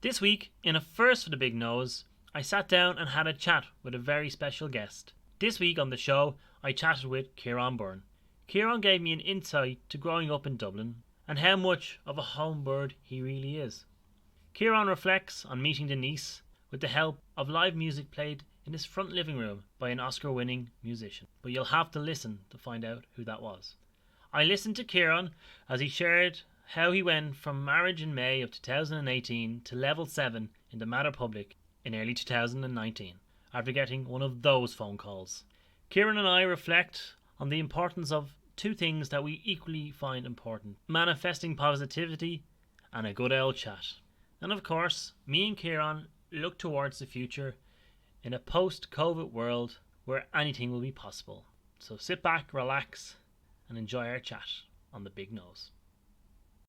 This week, in a first for the big nose, I sat down and had a chat with a very special guest. This week on the show, I chatted with Ciaran Byrne. Ciaran gave me an insight to growing up in Dublin and how much of a home bird he really is. Ciaran reflects on meeting Denise with the help of live music played in his front living room by an Oscar-winning musician. But you'll have to listen to find out who that was. I listened to Ciaran as he shared how he went from marriage in May of 2018 to level 7 in the Matter Public in early 2019 after getting one of those phone calls. Ciaran and I reflect on the importance of two things that we equally find important: manifesting positivity and a good old chat. And of course, me and Ciaran look towards the future in a post-COVID world where anything will be possible. So sit back, relax, and enjoy our chat on the Big Nose.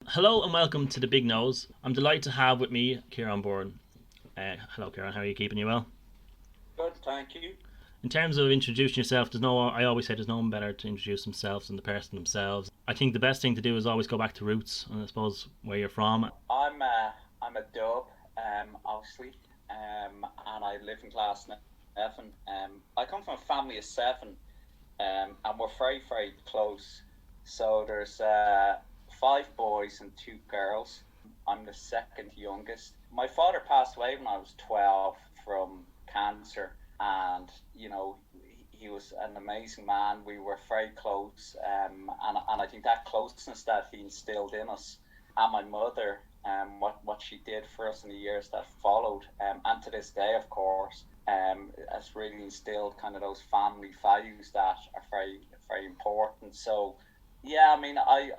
Hello and welcome to the Big Nose. I'm delighted to have with me Ciaran Byrne. Hello Ciaran, how are you keeping? You well? Good, thank you. In terms of introducing yourself, I always say there's no one better to introduce themselves than the person themselves. I think the best thing to do is always go back to roots, and I suppose where you're from. I'm a dub, obviously, and I live in Glasnevin. I come from a family of seven, and we're very, very close. So there's 5 boys and 2 girls. I'm the second youngest. My father passed away when I was 12 from cancer, and he was an amazing man. We were very close, and I think that closeness that he instilled in us, and my mother, what she did for us in the years that followed, and to this day, of course, has really instilled kind of those family values that are very, very important. So, yeah, I mean, I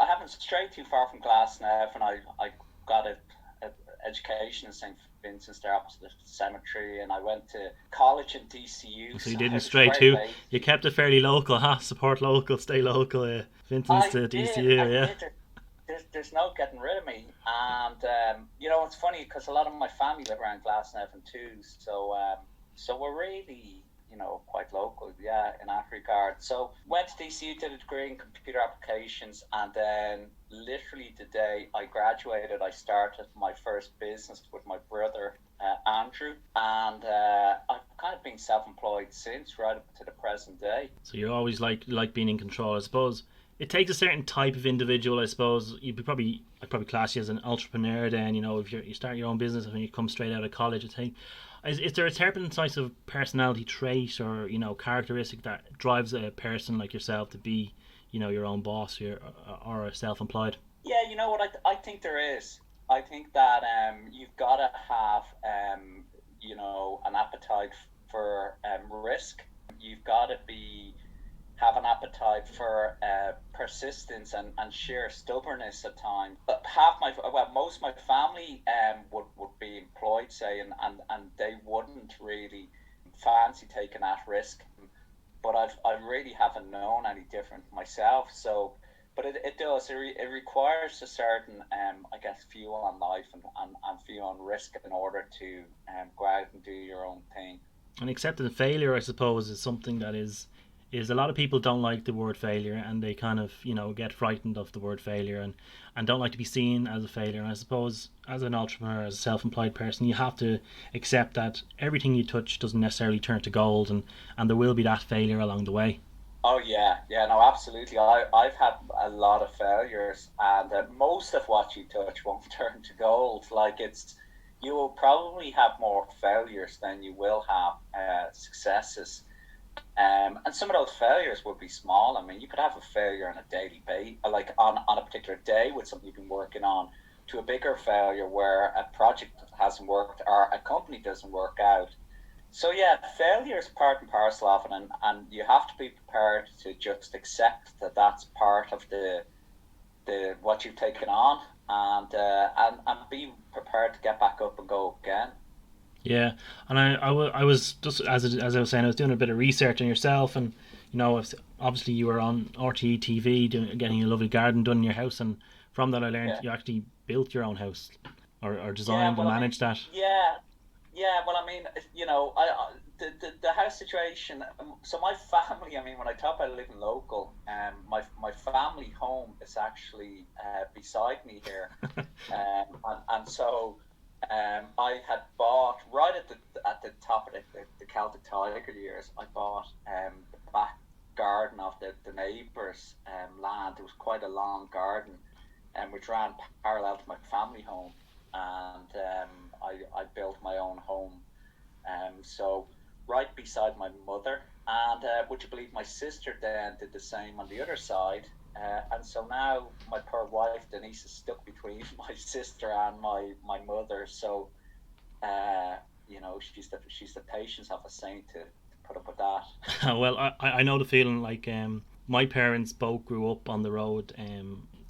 haven't strayed too far from Glasnevin, and I got a education in St. Vincent's there opposite the cemetery, and I went to college in DCU. So you didn't stray too. You kept it fairly local, huh? Support local, stay local. Vincent's to DCU, yeah. There's no getting rid of me, and it's funny because a lot of my family live around Glasnevin too. So we're really quite local, yeah, in that regard. So went to DCU, did a degree in computer applications, and then literally the day I graduated, I started my first business with my brother Andrew, and I've kind of been self-employed since, right up to the present day. So you're always like being in control, I suppose. It takes a certain type of individual, I suppose. I'd probably class you as an entrepreneur. Then if you start your own business and you come straight out of college, I think. Is there a certain type of personality trait or characteristic that drives a person like yourself to be your own boss or self-employed? Yeah, you know what I think there is. I think that you've got to have an appetite for risk. You've got to have an appetite for persistence and sheer stubbornness at times. But most of my family would be employed, say, and they wouldn't really fancy taking that risk. But I really haven't known any different myself. So, but it does. It requires a certain, view on life and view on risk in order to go out and do your own thing. And accepting failure, I suppose, is something that is a lot of people don't like the word failure, and they kind of get frightened of the word failure and don't like to be seen as a failure. And I suppose as an entrepreneur, as a self-employed person, you have to accept that everything you touch doesn't necessarily turn to gold, and there will be that failure along the way. Oh yeah, no, absolutely. I've had a lot of failures, and most of what you touch won't turn to gold. You will probably have more failures than you will have successes. And some of those failures would be small. I mean, you could have a failure on a daily basis, like on a particular day with something you've been working on, to a bigger failure where a project hasn't worked or a company doesn't work out. So yeah, failure is part and parcel of it, and you have to be prepared to just accept that that's part of the what you've taken on, and be prepared to get back up and go again. Yeah, and I was just as I was saying, I was doing a bit of research on yourself, and obviously you were on RTE TV getting a lovely garden done in your house, and from that I learned you actually built your own house or designed and managed that. Yeah. Well, I mean, the house situation. So my family. I mean, when I talk about living local, my family home is actually beside me here, and so I had bought right at the top of the Celtic Tiger years. I bought the back garden of the neighbours' land. It was quite a long garden, which ran parallel to my family home, and I built my own home. So right beside my mother, and would you believe my sister then did the same on the other side, and so now my poor wife Denise is stuck between my sister and my mother. So she's the patience of a saint to put up with that. Well, I know the feeling. Like my parents both grew up on the road.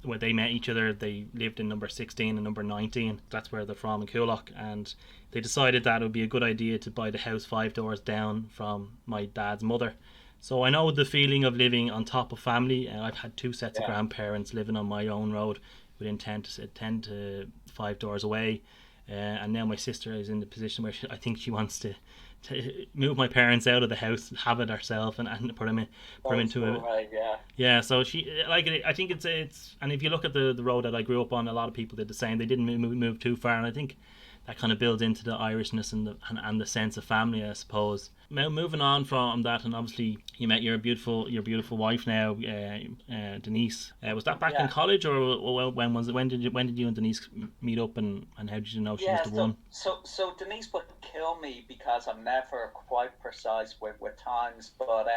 Where they met each other, they lived in number 16 and number 19. That's where they're from, in Coolock, and they decided that it would be a good idea to buy the house 5 doors down from my dad's mother. So I know the feeling of living on top of family. I've had 2 sets of grandparents living on my own road within 10 to 5 doors away. And now my sister is in the position where I think she wants to move my parents out of the house, have it herself, and put them into it. Right, yeah. Yeah, so she like it. I think it's and if you look at the road that I grew up on, a lot of people did the same. They didn't move too far, and I think that kind of builds into the Irishness and the sense of family, I suppose. Now moving on from that, and obviously you met your beautiful wife now, Denise. Was that back in college, or when was it? When did you and Denise meet up, and how did you know she was the one? So Denise would kill me because I'm never quite precise with times, but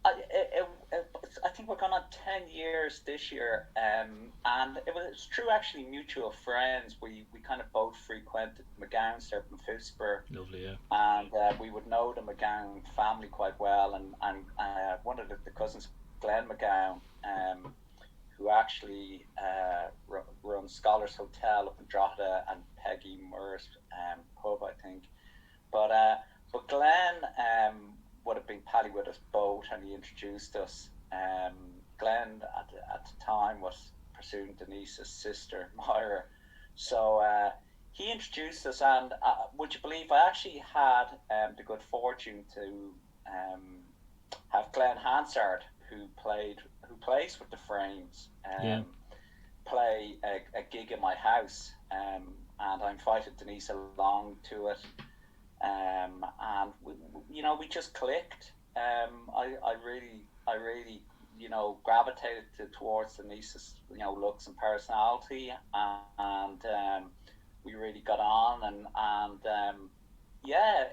I think we're going on 10 years this year, and it was true actually mutual friends. We kind of both frequented McGowan there from Philsborough. Lovely, yeah. And we would know the McGowan family quite well, and one of the cousins, Glenn McGowan, who actually runs Scholars Hotel up in Drogheda, and Peggy Moore's pub, I think. But Glenn would have been pally with us both, and he introduced us. Glenn at the time was pursuing Denise's sister Myra, so he introduced us, and would you believe I actually had the good fortune to have Glenn Hansard, who plays with the Frames, play a gig in my house, and I invited Denise along to it. And we just clicked. I really gravitated towards Denise's looks and personality, and we really got on, and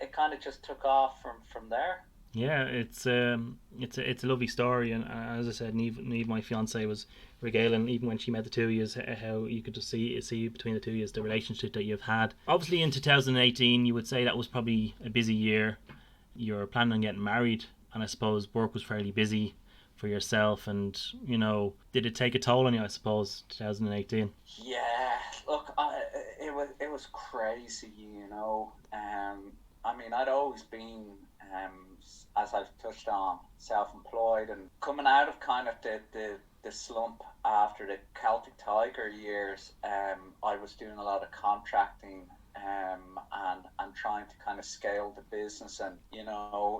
it kind of just took off from there. Yeah, it's a lovely story, and as I said, Neve, my fiance, was regaling, even when she met the two of you, how you could just see between the two of you the relationship that you've had. Obviously, in 2018, you would say that was probably a busy year. You're planning on getting married, and I suppose work was fairly busy for yourself. And did it take a toll on you? I suppose 2018. Yeah, look, it was crazy. I mean, I'd always been, as I've touched on, self-employed, and coming out of kind of the slump after the Celtic Tiger years, I was doing a lot of contracting, and trying to kind of scale the business, and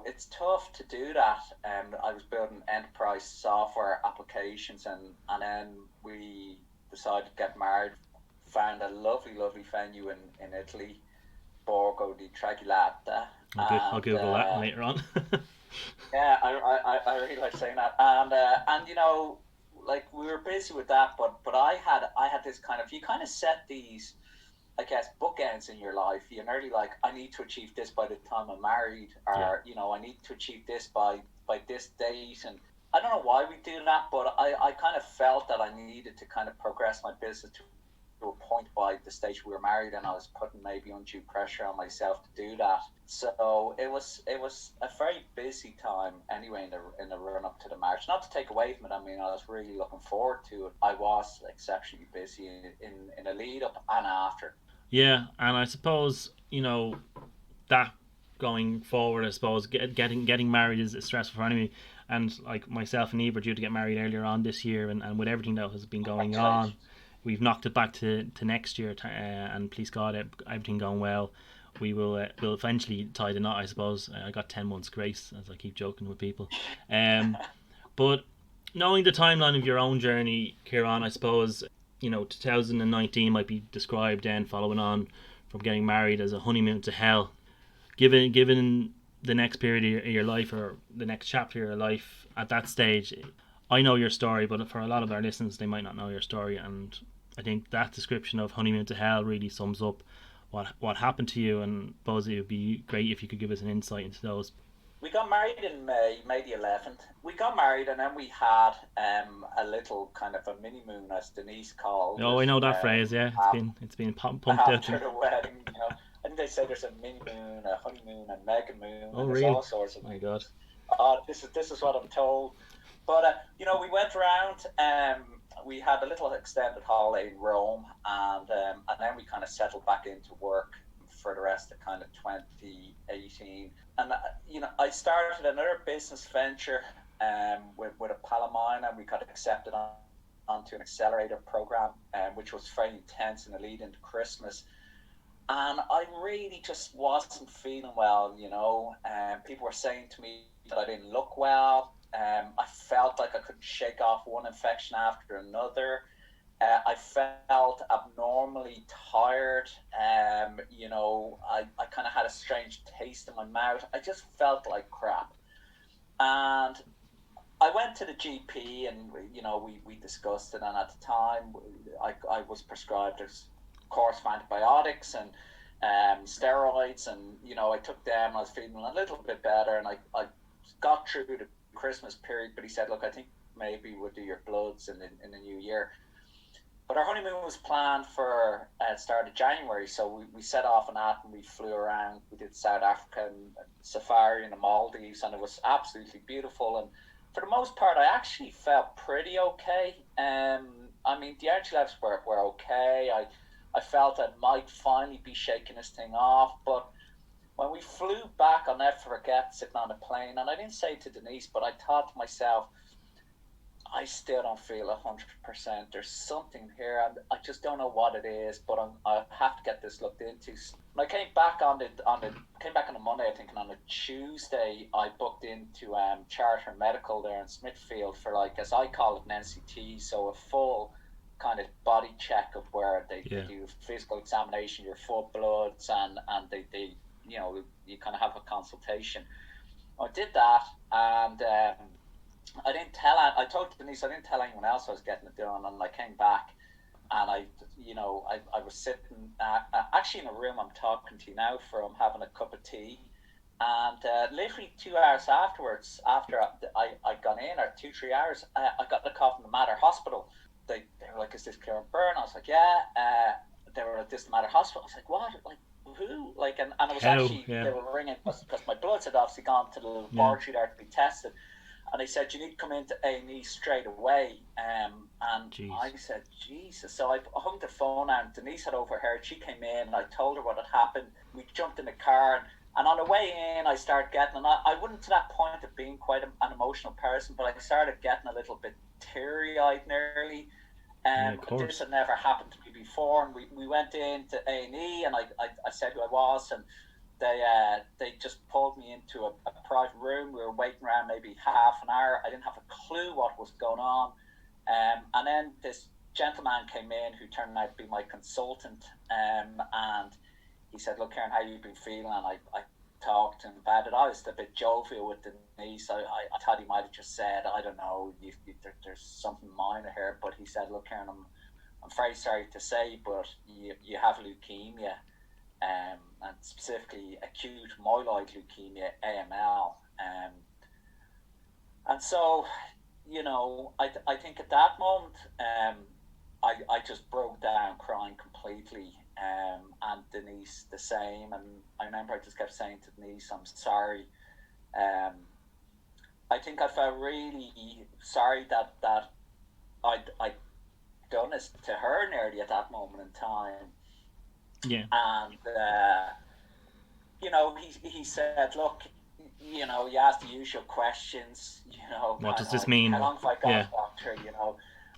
it's tough to do that. I was building enterprise software applications, and then we decided to get married, found a lovely venue in Italy, Borgo di Tregolata. I'll Google that later on. Yeah, I really like saying that, and like we were busy with that, but I had this kind of, you kind of set these, I guess, bookends in your life. You're nearly like, I need to achieve this by the time I'm married, or I need to achieve this by this date, and I don't know why we do that, but I kind of felt that I needed to kind of progress my business to a point by the stage we were married, and I was putting maybe undue pressure on myself to do that. So it was a very busy time anyway in the run up to the marriage. Not to take away from it, I mean, I was really looking forward to it. I was exceptionally busy in the lead up and after. Yeah, and I suppose that going forward, I suppose getting married is stressful for anybody. And like myself and Eve are due to get married earlier on this year, and with everything that has been going on, we've knocked it back to next year, and please God, everything going well. we'll eventually tie the knot, I suppose. I got 10 months grace, as I keep joking with people. But knowing the timeline of your own journey, Ciaran, I suppose 2019 might be described then following on from getting married as a honeymoon to hell. Given the next period of your life, or the next chapter of your life at that stage, I know your story, but for a lot of our listeners, they might not know your story, and I think that description of honeymoon to hell really sums up what happened to you, and I suppose it would be great if you could give us an insight into those. We got married in May the 11th. We got married, and then we had a little kind of a mini moon, as Denise called. Oh, I know that phrase. Yeah, it's been pumped out. After the wedding, I think they say there's a mini moon, a honeymoon, and mega moon. Oh, and really? There's all sorts of. My God. This is what I'm told. But we went around. We had a little extended holiday in Rome, and then we kind of settled back into work for the rest of kind of 2018. And I started another business venture with a pal of mine, and we got accepted onto an accelerator program, which was very intense in the lead into Christmas. And I really just wasn't feeling well, people were saying to me that I didn't look well. I felt like I couldn't shake off one infection after another. I felt abnormally tired. I kind of had a strange taste in my mouth. I just felt like crap. And I went to the GP, and we discussed it. And at the time, I was prescribed a course of antibiotics and steroids, and I took them. I was feeling a little bit better, and I got through the Christmas period. But he said, "Look, I think maybe we'll do your bloods in the new year." But our honeymoon was planned for start of January, so we set off on that, and we flew around. We did South Africa and safari in the Maldives, and it was absolutely beautiful. And for the most part, I actually felt pretty okay. The energy levels were okay. I felt I might finally be shaking this thing off. But when we flew back, I'll never forget sitting on a plane, and I didn't say it to Denise, but I thought to myself, I still don't feel 100%. There's something here, and I just don't know what it is. But I have to get this looked into. When I came back on the Monday, I think, and on the Tuesday, I booked into Charter Medical there in Smithfield for, like, as I call it, an NCT, so a full kind of body check of where they do physical examination, your full bloods, and they you kind of have a consultation. I did that, and I told Denise I didn't tell anyone else I was getting it done, and I came back, and I was sitting actually in a room I'm talking to you now from, having a cup of tea, and literally 2 hours afterwards, after I got in, or 2-3 hours, I got the call from the Mater Hospital. They were like, "Is this Ciaran Byrne?" I was like, "Yeah." They were like, "This is the Mater Hospital." I was like, "What? Like, who?" Like, and it was they were ringing because my bloods had obviously gone to the laboratory there to be tested. And they said, "You need to come into A&E straight away." And Jeez. I said, "Jesus." So I hung the phone out, and Denise had overheard. She came in, and I told her what had happened. We jumped in the car, and on the way in, I started getting, and I wouldn't to that point of being quite an emotional person, but I started getting a little bit teary-eyed nearly. This had never happened to me before. And we went into A&E, and I said who I was, and they just pulled me into a private room. We were waiting around maybe half an hour. I didn't have a clue what was going on. And then this gentleman came in who turned out to be my consultant. And he said, "Look, Ciaran, how you been feeling?" And I talked to him about it. I was a bit jovial with Denise. I thought he might have just said, "I don't know, there's something minor here." But he said, "Look, Ciaran, I'm very sorry to say, but you have leukemia. And specifically acute myeloid leukemia, AML." And so, I think at that moment, I just broke down crying completely, and Denise the same. And I remember I just kept saying to Denise, "I'm sorry." I think I felt really sorry that I'd done this to her nearly at that moment in time. Yeah. And he said, "Look, you asked the usual questions, what does this mean? How long have I got, doctor?"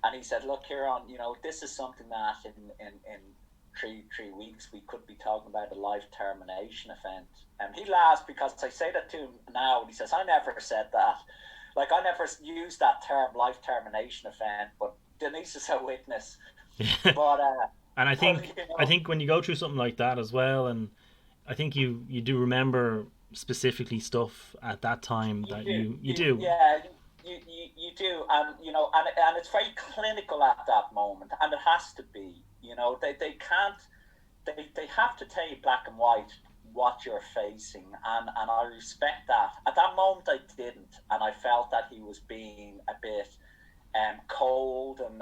And he said, "Look, Ciaran, this is something that in three weeks we could be talking about a life termination event. And he laughs because I say that to him now, and he says, I never said that. Like, I never used that term, life termination event, but Denise is a witness. But And I but think you I know, think when you go through something like that as well, and I think you do remember specifically stuff at that time you that do, you do. yeah, you do, and and it's very clinical at that moment, and it has to be. They can't, they have to tell you black and white what you're facing, and I respect that. At that moment, I didn't, and I felt that he was being a bit cold, and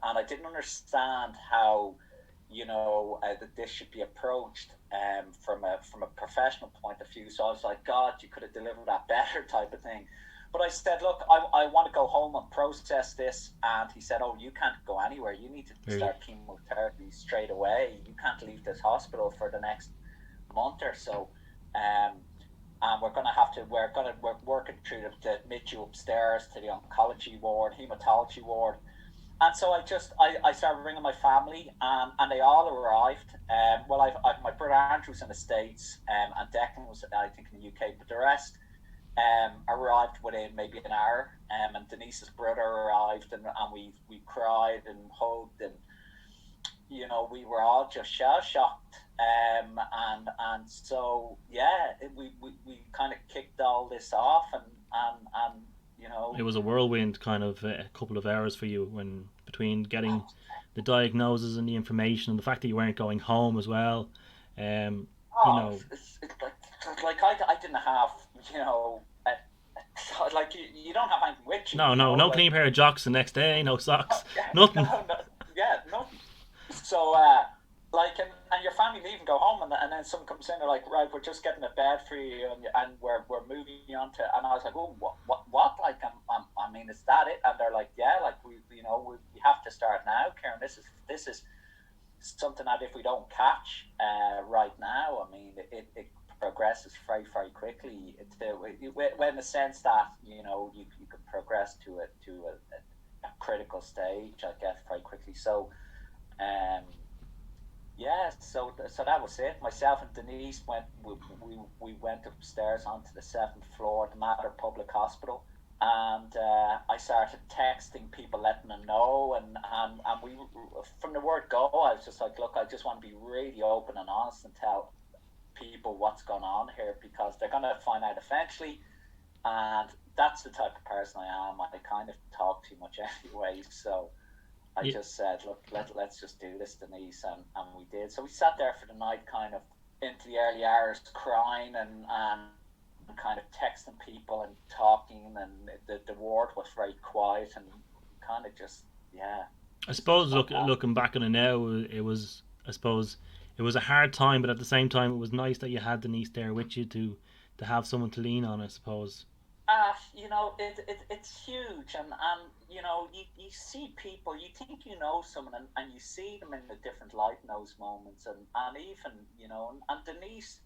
I didn't understand how that this should be approached from a professional point of view. So I was like, God, you could have delivered that better, type of thing. But I said, look, I want to go home and process this. And he said, oh, you can't go anywhere. You need to Really, start chemotherapy straight away. You can't leave this hospital for the next month or so. Um, and we're working through to admit you upstairs to the oncology ward, hematology ward. And so I started ringing my family, and they all arrived. Well, my brother Andrew's in the States, and Declan was, I think, in the UK, but the rest arrived within maybe an hour. And Denise's brother arrived, and we cried and hugged, and we were all just shell shocked. And so yeah, we kind of kicked all this off, and it was a whirlwind kind of a couple of hours for you when between getting the diagnosis and the information and the fact that you weren't going home as well. Um, you oh, know, it's like I didn't have, like you don't have anything with you, no like clean pair of jocks the next day, no socks, yeah, nothing. no, yeah, nothing. So, like, and your family leave and go home, and then someone comes in, they're like, right, we're just getting a bed for you, and we're moving you on to, and I was like, oh, what? Like, I mean, is that it? And they're like, yeah, like, we have to start now, Ciaran. This is something that if we don't catch right now, I mean, it progresses very, very quickly. When the sense that, you can progress to a critical stage, I guess, very quickly. So, um, yeah, so that was it. Myself and Denise we went upstairs onto the seventh floor of the Mater Public Hospital, and I started texting people, letting them know, and we, from the word go, I was just like, look, I just want to be really open and honest and tell people what's going on here, because they're going to find out eventually, and that's the type of person I am. I kind of talk too much anyway, so I Yeah, just said, look, let's just do this, Denise, and we did. So we sat there for the night, kind of into the early hours, crying and kind of texting people and talking, and the ward was very quiet, and kind of just, yeah, I just suppose went on. looking back on it now, it was I suppose it was a hard time, but at the same time, it was nice that you had Denise there with you to have someone to lean on. I suppose. It's huge, and you see people, you think you know someone, and you see them in a different light in those moments, and even, and Denise,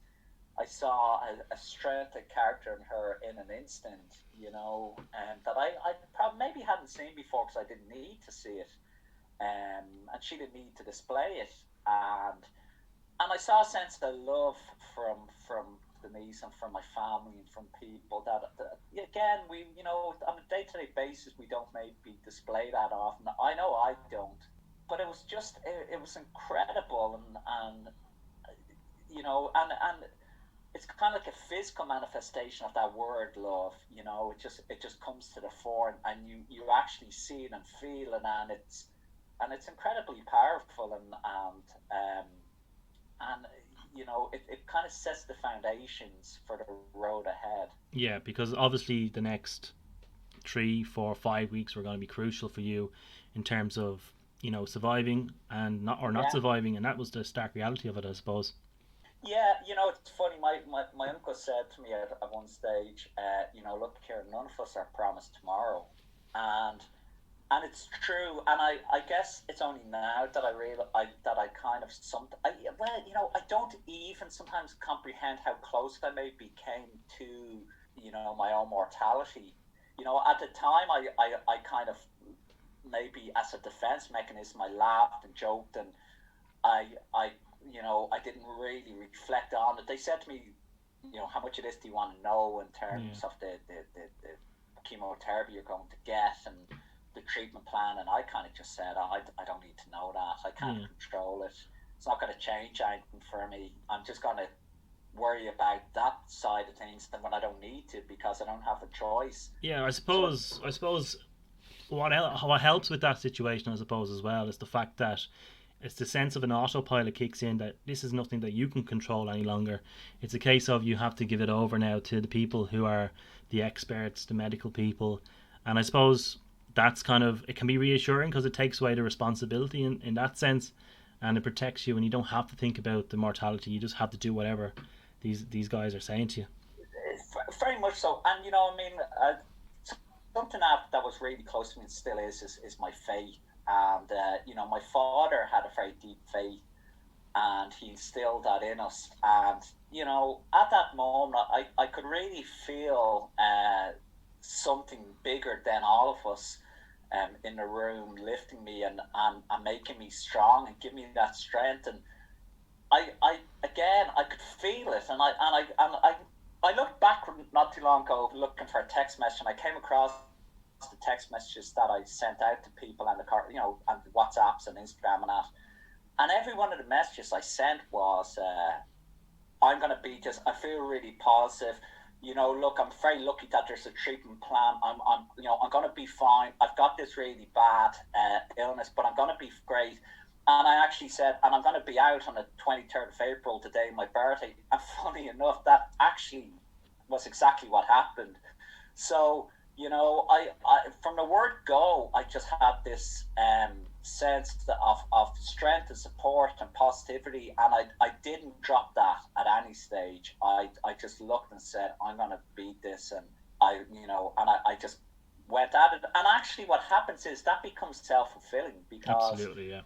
I saw a strength of character in her in an instant, and that I probably maybe hadn't seen before, because I didn't need to see it, and she didn't need to display it, and I saw a sense of love from Denise and from my family and from people that again, we, on a day-to-day basis, we don't maybe display that often. I know I don't, but it was just, it was incredible, and and it's kind of like a physical manifestation of that word love. It just comes to the fore, and you actually see it and feel it, and it's incredibly powerful, and it kind of sets the foundations for the road ahead. Yeah, because obviously the next 3, 4, 5 weeks were going to be crucial for you in terms of surviving and not Yeah, surviving, and that was the stark reality of it, I suppose. yeah. It's funny. My uncle said to me at one stage, look here, none of us are promised tomorrow, and it's true. And I guess it's only now that that I kind of well, I don't even sometimes comprehend how close I maybe came to my own mortality. At the time, I kind of, maybe as a defense mechanism, I laughed and joked, I I didn't really reflect on it. They said to me, how much of this do you want to know in terms of the chemotherapy you're going to get and the treatment plan? And I kind of just said, I don't need to know that. I can't control it. It's not going to change anything for me. I'm just going to worry about that side of things than when I don't need to, because I don't have a choice. Yeah, I suppose what helps with that situation, I suppose, as well, is the fact that it's the sense of an autopilot kicks in, that this is nothing that you can control any longer. It's a case of you have to give it over now to the people who are the experts, the medical people. And I suppose that's it can be reassuring because it takes away the responsibility in that sense, and it protects you, and you don't have to think about the mortality. You just have to do whatever these guys are saying to you. Very much so. And something that was really close to me and still is my faith. And my father had a very deep faith, and he instilled that in us. And at that moment, I could really feel something bigger than all of us in the room lifting me and making me strong and giving me that strength. And I could feel it, and I looked back not too long ago looking for a text message, and I came across the text messages that I sent out to people and and the WhatsApps and Instagram and that. And every one of the messages I sent was, I'm going to be I feel really positive. Look, I'm very lucky that there's a treatment plan. I'm going to be fine. I've got this really bad illness, but I'm going to be great. And I actually said, and I'm going to be out on the 23rd of April, the day of my birthday. And funny enough, that actually was exactly what happened. So, I from the word go, I just had this sense of strength and support and positivity, and I didn't drop that at any stage. I just looked and said, I'm going to beat this, and I just went at it. And actually what happens is that becomes self-fulfilling, because absolutely, yeah.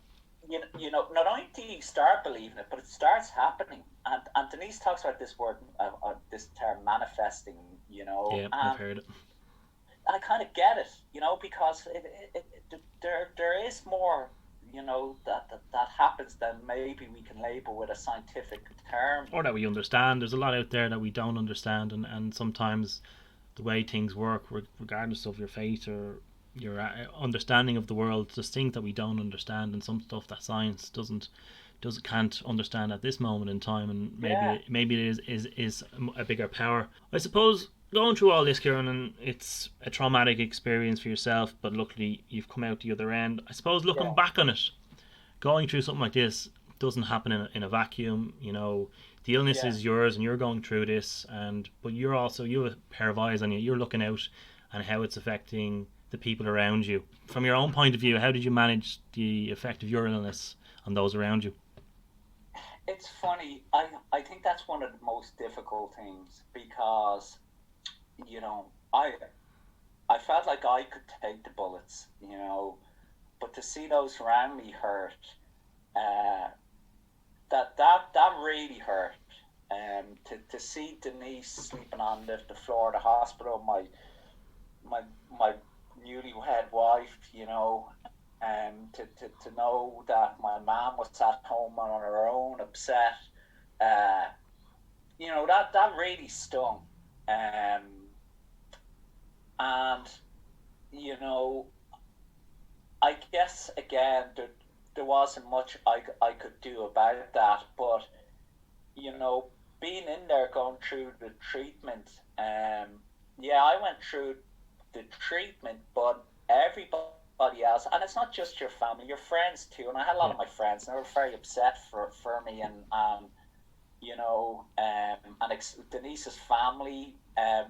Not only do you start believing it, but it starts happening. And Denise talks about this word, this term, manifesting. Yeah, I've heard it. I kind of get it, because there is more, that happens than maybe we can label with a scientific term. Or that we understand. There's a lot out there that we don't understand, and sometimes the way things work, regardless of your faith or your understanding of the world, there's things that we don't understand, and some stuff that science can't understand at this moment in time, and maybe it is a bigger power. I suppose going through all this, Ciaran, and it's a traumatic experience for yourself, but luckily you've come out the other end. I suppose looking back on it, going through something like this doesn't happen in a vacuum. The illness is yours, and you're going through this, but you have a pair of eyes on you. You're looking out and how it's affecting the people around you. From your own point of view, how did you manage the effect of your illness on those around you? It's funny. I think that's one of the most difficult things, because I felt like I could take the bullets, but to see those around me hurt, that really hurt. To see Denise sleeping on the floor of the hospital, my newlywed wife, to know that my mom was at home on her own, upset, that really stung. And I guess again there wasn't much I could do about that, but being in there going through the treatment, I went through the treatment, but everybody else, and it's not just your family, your friends too, and I had a lot of my friends, and they were very upset for me, and Denise's family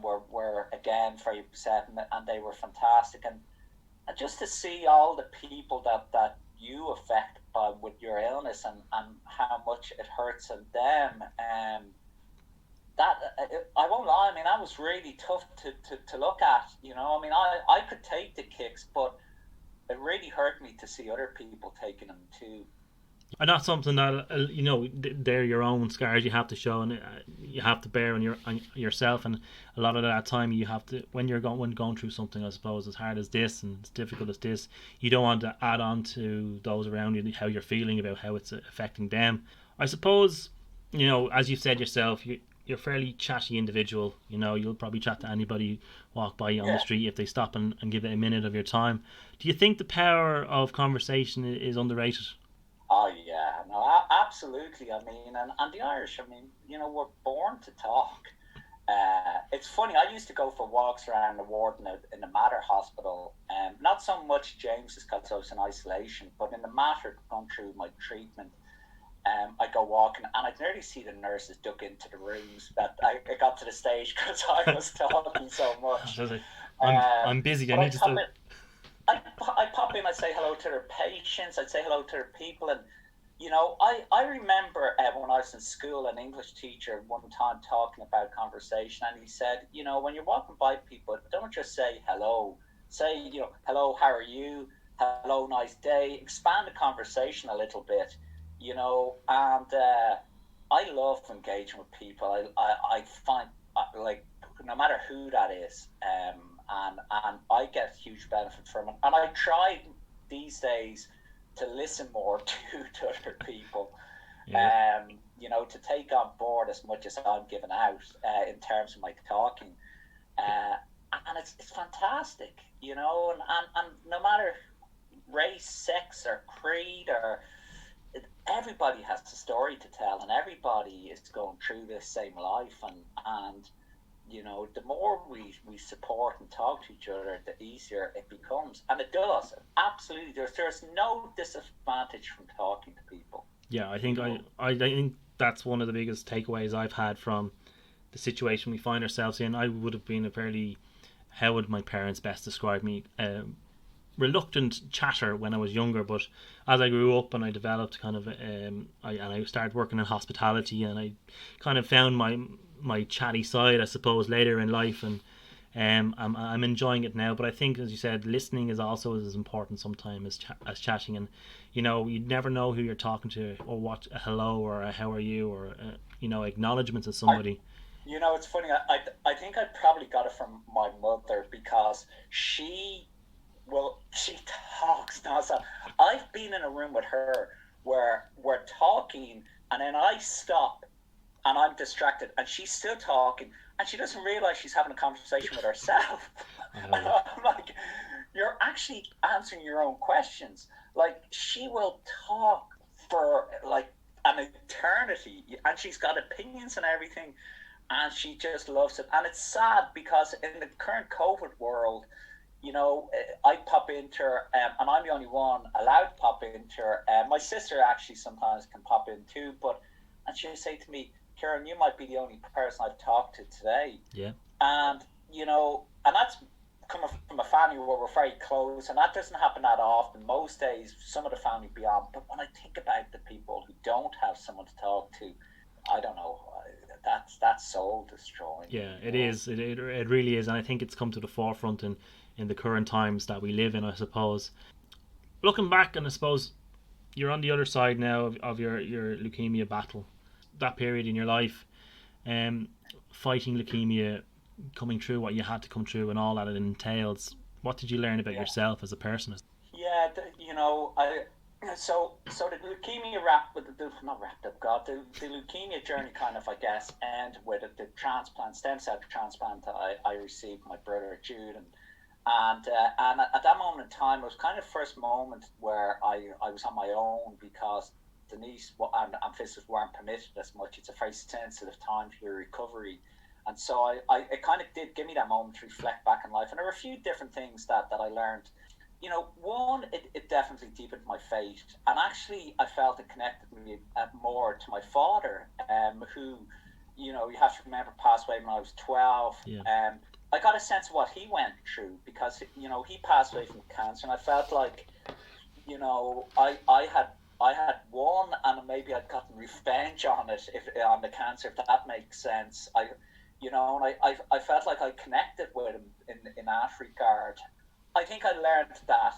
were again very upset, and they were fantastic, and just to see all the people that you affect with your illness, and how much it hurts in them, that I won't lie, that was really tough to look at. I could take the kicks, but it really hurt me to see other people taking them too. And that's something that they're your own scars you have to show, and you have to bear on yourself, and a lot of that time you have to, when you're going through something, I suppose, as hard as this and as difficult as this, you don't want to add on to those around you how you're feeling about how it's affecting them. I suppose, as you said yourself, you're a fairly chatty individual. You'll probably chat to anybody walk by you on the street if they stop and give it a minute of your time. Do you think the power of conversation is underrated? Oh yeah, no, absolutely. I mean, and the Irish, I mean, we're born to talk. It's funny. I used to go for walks around the ward in the Mater Hospital. Not so much James's because I was in isolation, but in the Mater, going through my treatment, I go walking, and I'd nearly see the nurses duck into the rooms. That I got to the stage because I was talking so much. I'm busy. I need to. I pop in. I say hello to their patients. I'd say hello to their people, and I remember when I was in school, an English teacher one time talking about conversation, and he said, when you're walking by people, don't just say hello. Say, hello, how are you? Hello, nice day. Expand the conversation a little bit, and I love engaging with people. I find like no matter who that is, and I get huge benefit from it. And I try these days to listen more to other people, to take on board as much as I'm giving out in terms of my talking, and it's fantastic, and no matter race, sex, or creed, or everybody has a story to tell, and everybody is going through this same life, and the more we support and talk to each other, the easier it becomes. And it does. Absolutely. There's no disadvantage from talking to people. Yeah, I think I think that's one of the biggest takeaways I've had from the situation we find ourselves in. I would have been a fairly, how would my parents best describe me, reluctant chatter when I was younger, but as I grew up and I developed kind of I started working in hospitality, and I kind of found my chatty side, I suppose, later in life, and I'm enjoying it now. But I think, as you said, listening is also as important sometimes as chatting, and you never know who you're talking to, or what a hello or a how are you, or acknowledgements of somebody. It's funny. I think I probably got it from my mother, because she talks nonstop. I've been in a room with her where we're talking, and then I stop and I'm distracted, and she's still talking, and she doesn't realize she's having a conversation with herself. And I'm like, you're actually answering your own questions. Like, she will talk for like an eternity, and she's got opinions and everything, and she just loves it. And it's sad because in the current COVID world, I pop into her, and I'm the only one allowed to pop into her. My sister actually sometimes can pop in too, and she'll say to me, Ciaran, you might be the only person I've talked to today. Yeah. And, and that's coming from a family where we're very close, and that doesn't happen that often. Most days, some of the family beyond. But when I think about the people who don't have someone to talk to, I don't know, that's soul destroying. Yeah, it is. It really is. And I think it's come to the forefront in the current times that we live in, I suppose. Looking back, and I suppose you're on the other side now of your leukemia battle, that period in your life, fighting leukemia, coming through what you had to come through and all that it entails. What did you learn about yourself as a person? Yeah, so the leukemia not wrapped up. God, the leukemia journey kind of, I guess, ended with the transplant, stem cell transplant I received, my brother Jude, and at that moment in time, it was kind of the first moment where I was on my own, because Denise and visitors weren't permitted as much. It's a very sensitive time for your recovery. And so it kind of did give me that moment to reflect back in life. And there were a few different things that I learned. One, it definitely deepened my faith. And actually, I felt it connected me more to my father, who, you have to remember, passed away when I was 12. Yeah. I got a sense of what he went through, because, he passed away from cancer. And I felt like, I had won, and maybe I'd gotten revenge on it, on the cancer, if that makes sense. I felt like I connected with him in that regard. I think I learned that,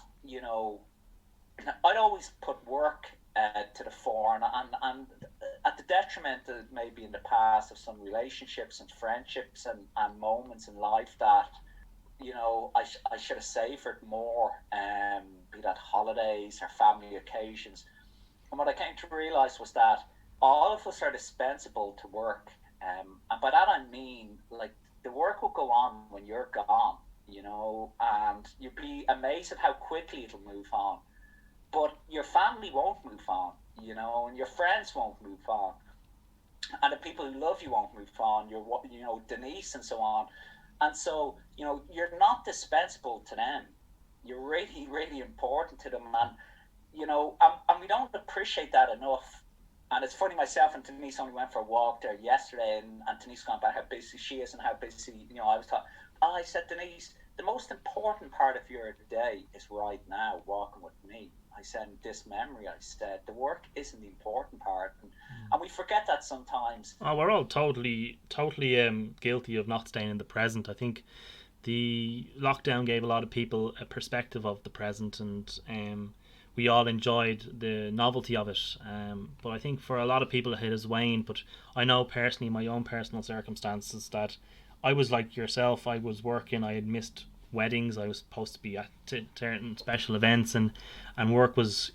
I'd always put work to the fore, and at the detriment of maybe in the past of some relationships and friendships and moments in life that, I should have savored more, be that holidays or family occasions. And what I came to realize was that all of us are dispensable to work. And by that I mean, like, the work will go on when you're gone, and you'd be amazed at how quickly it'll move on. But your family won't move on, and your friends won't move on. And the people who love you won't move on. Denise and so on. And so, you're not dispensable to them. You're really, really important to them. And we don't appreciate that enough. And it's funny, myself and Denise only went for a walk there yesterday, and Denise gone about how busy she is and how busy, I was talking. I said, Denise, the most important part of your day is right now, walking with me. I said, in this memory, I said, the work isn't the important part. And we forget that sometimes. Oh, we're all totally guilty of not staying in the present. I think the lockdown gave a lot of people a perspective of the present, and we all enjoyed the novelty of it. But I think for a lot of people it has waned. But I know personally, my own personal circumstances, that I was like yourself. I was working. I had missed weddings. I was supposed to be at certain special events, and work was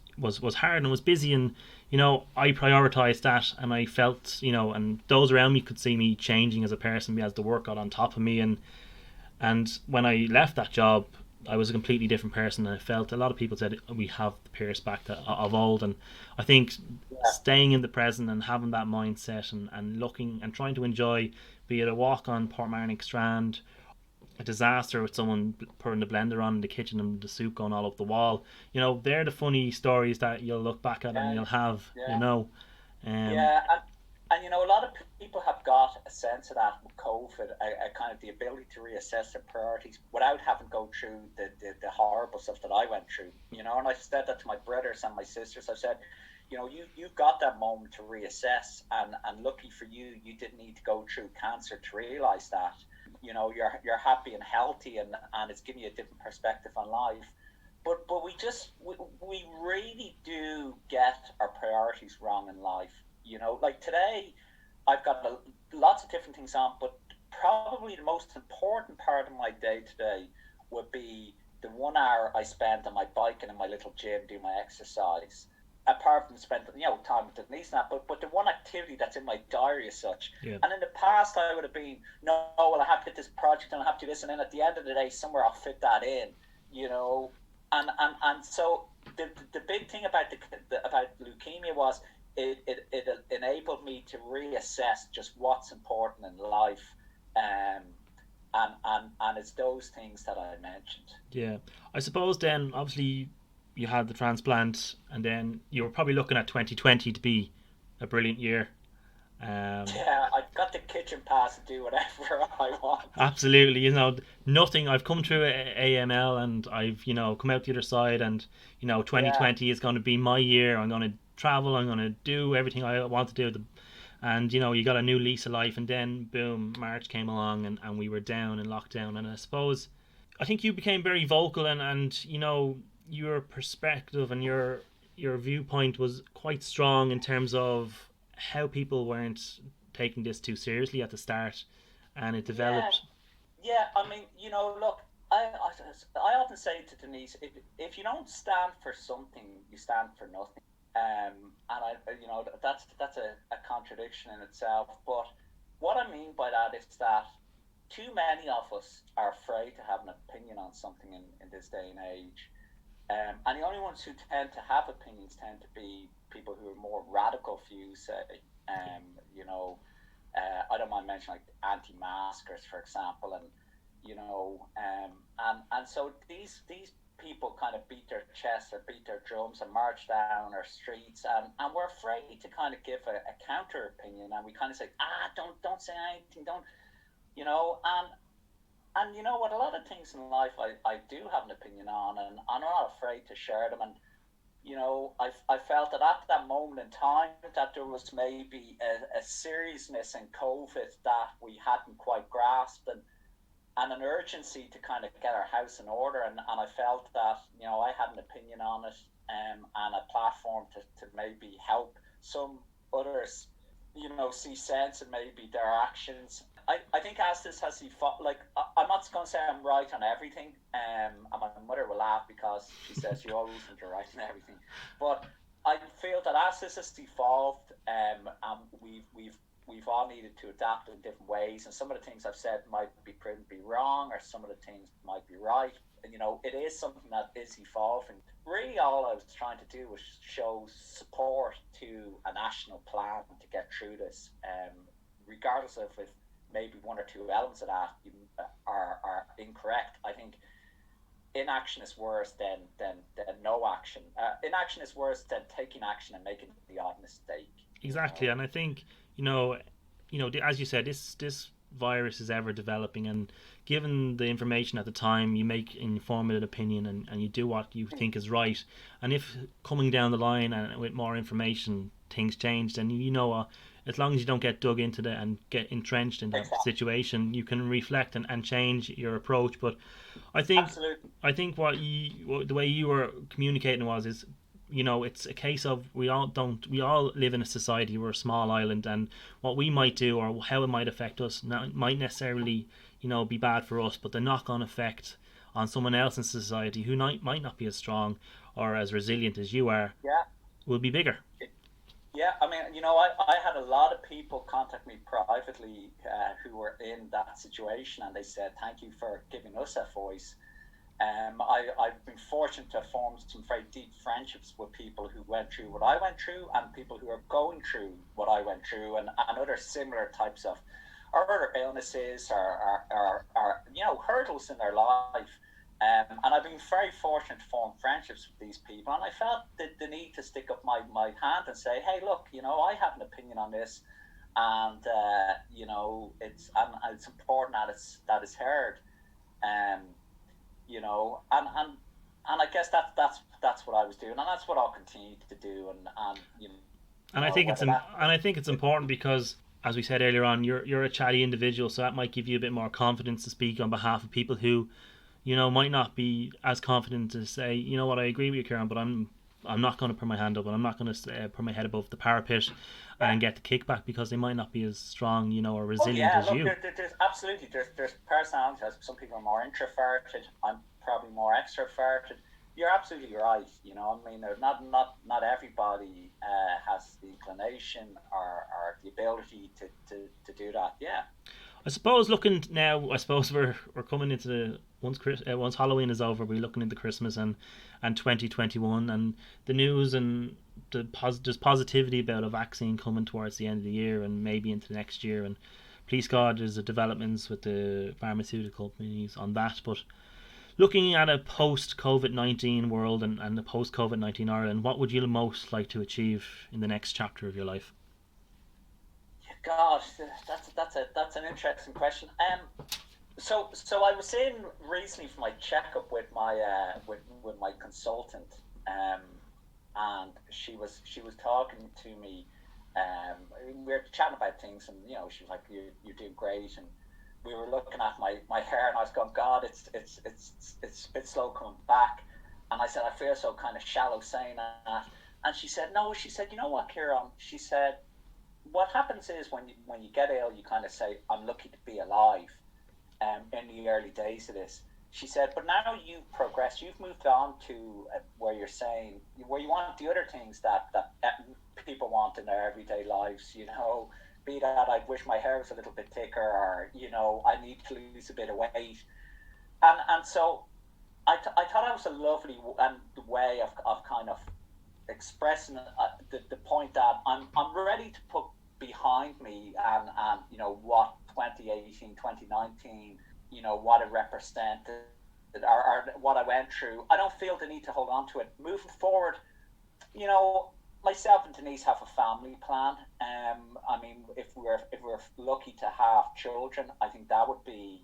hard and was busy, and I prioritized that, and I felt, and those around me could see me changing as a person as the work got on top of me, and when I left that job, I was a completely different person, and I felt a lot of people said we have the Pierce back of old. And I think staying in the present and having that mindset, and looking and trying to enjoy, be it a walk on Portmarnock Strand, a disaster with someone putting the blender on in the kitchen and the soup going all up the wall, they're the funny stories that you'll look back at and you'll have. Yeah, and a lot of people have got a sense of that with COVID, a kind of the ability to reassess their priorities without having to go through the horrible stuff that I went through. And I've said that to my brothers and my sisters. I've said, you've got that moment to reassess, and lucky for you, you didn't need to go through cancer to realize that. You're happy and healthy, and it's giving you a different perspective on life. But we really do get our priorities wrong in life. Like today, I've got lots of different things on, but probably the most important part of my day today would be the 1 hour I spend on my bike and in my little gym doing my exercise. Apart from spending time with Denise and that, but the one activity that's in my diary as such. Yeah. And in the past, I would have been, no, well, I have to get this project and I have to do this, and then at the end of the day, somewhere I'll fit that in, and so the big thing about about leukemia was it enabled me to reassess just what's important in life, and it's those things that I mentioned. Yeah, I suppose then obviously you had the transplant, and then you were probably looking at 2020 to be a brilliant year. Yeah, I've got the kitchen pass to do whatever I want. Absolutely, nothing. I've come through AML, and I've come out the other side, and 2020 is going to be my year. I'm going to travel. I'm going to do everything I want to do. And you got a new lease of life, and then boom, March came along, and we were down in lockdown. And I suppose I think you became very vocal, and your perspective and your viewpoint was quite strong in terms of how people weren't taking this too seriously at the start, and it developed. Yeah. I mean, look, I often say to Denise, if you don't stand for something, you stand for nothing. And that's a contradiction in itself. But what I mean by that is that too many of us are afraid to have an opinion on something in this day and age. And the only ones who tend to have opinions tend to be people who are more radical views, say. I don't mind mentioning like anti-maskers, for example, and and so these people kind of beat their chests or beat their drums and march down our streets, and we're afraid to kind of give a counter opinion, and we kind of say, don't say anything, don't, and you know what, a lot of things in life I do have an opinion on, and I'm not afraid to share them. And I felt that at that moment in time that there was maybe a seriousness in COVID that we hadn't quite grasped, and an urgency to kind of get our house in order, and I felt that I had an opinion on it, and a platform to maybe help some others see sense in maybe their actions. I think Astis has like I'm not going to say I'm right on everything. And my mother will laugh because she says you always think you're right on everything. But I feel that Astis has evolved, and we've all needed to adapt in different ways. And some of the things I've said might be proven to be wrong, or some of the things might be right. And it is something that is evolving. Really, all I was trying to do was show support to a national plan to get through this, regardless of if maybe one or two elements of that are incorrect. I think inaction is worse than no action. Inaction is worse than taking action and making the odd mistake. Exactly, and I think as you said, this virus is ever developing, and given the information at the time, you make informed opinion, and you do what you think is right. And if coming down the line and with more information things change, then as long as you don't get dug into it and get entrenched in that situation, you can reflect and change your approach. But I think Absolutely. I think the way you were communicating is it's a case of we all live in a society. We're a small island, and what we might do or how it might affect us might necessarily be bad for us, but the knock-on effect on someone else in society who might not be as strong or as resilient as you are will be bigger. Yeah, I mean, I had a lot of people contact me privately who were in that situation, and they said, thank you for giving us a voice. I've been fortunate to form some very deep friendships with people who went through what I went through, and people who are going through what I went through, and other similar types of or other illnesses or hurdles in their life. And I've been very fortunate to form friendships with these people, and I felt the need to stick up my hand and say, hey, look, I have an opinion on this, and it's important that it's heard. um, and I guess that's what I was doing, and that's what I'll continue to do. And I think it's important because, as we said earlier on, you're a chatty individual, so that might give you a bit more confidence to speak on behalf of people who, might not be as confident to say, what, I agree with you, Ciaran, but I'm not going to put my hand up, and I'm not going to put my head above the parapet and get the kickback, because they might not be as strong, or resilient as you. There's absolutely there's personalities. Some people are more introverted. I'm probably more extroverted. You're absolutely right. I mean, not everybody has the inclination or the ability to do that. Yeah. I suppose looking now, we're coming into once Halloween is over, we're looking into Christmas and 2021, and the news and there's positivity about a vaccine coming towards the end of the year and maybe into next year, and please God there's developments with the pharmaceutical companies on that. But looking at a post COVID-19 world and the post COVID-19 Ireland, what would you most like to achieve in the next chapter of your life? Gosh, that's an interesting question. So I was in recently for my checkup with with my consultant, and she was talking to me. We were chatting about things, and she was like, "You're doing great," and we were looking at my hair, and I was going, "God, it's a bit slow coming back," and I said, "I feel so kind of shallow saying that," and she said, "No," she said, "You know what, Ciaran?" She said, what happens is when you get ill, you kind of say, I'm lucky to be alive, in the early days of this. She said, but now you've progressed, you've moved on to where you're saying, where you want the other things that people want in their everyday lives, be that I wish my hair was a little bit thicker, or, I need to lose a bit of weight. And so I thought that was a lovely way of kind of expressing the point that I'm ready to put behind me, and what 2018 2019, what it represented, or what I went through. I don't feel the need to hold on to it moving forward. Myself and Denise have a family plan. I mean, if we're lucky to have children, I think that would be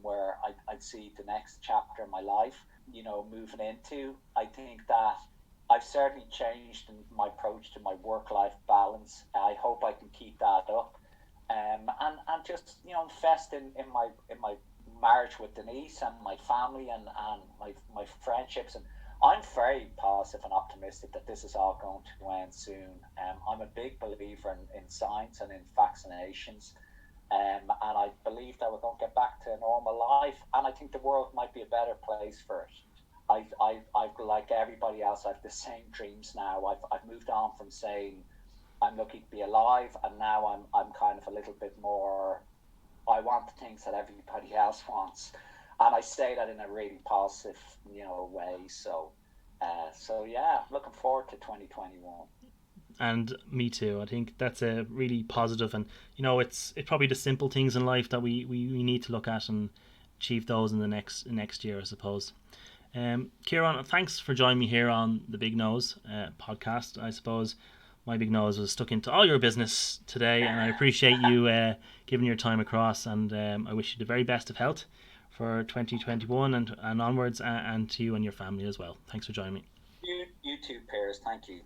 where I'd see the next chapter of my life moving into. I think that I've certainly changed in my approach to my work-life balance. I hope I can keep that up, and just invest in my marriage with Denise and my family and my friendships. And I'm very positive and optimistic that this is all going to end soon. I'm a big believer in science and in vaccinations. And I believe that we're going to get back to a normal life. And I think the world might be a better place for it. I've like everybody else, I've the same dreams now. I've moved on from saying I'm lucky to be alive, and now I'm kind of a little bit more. I want the things that everybody else wants, and I say that in a really positive, way. So yeah, looking forward to 2021. And me too. I think that's a really positive, and it's probably the simple things in life that we need to look at and achieve those in the next year, I suppose. Ciaran, thanks for joining me here on the Big Nose podcast. I suppose my big nose was stuck into all your business today, and I appreciate you giving your time across, and I wish you the very best of health for 2021 and onwards, and to you and your family as well. Thanks for joining me. You too, Piers. Thank you.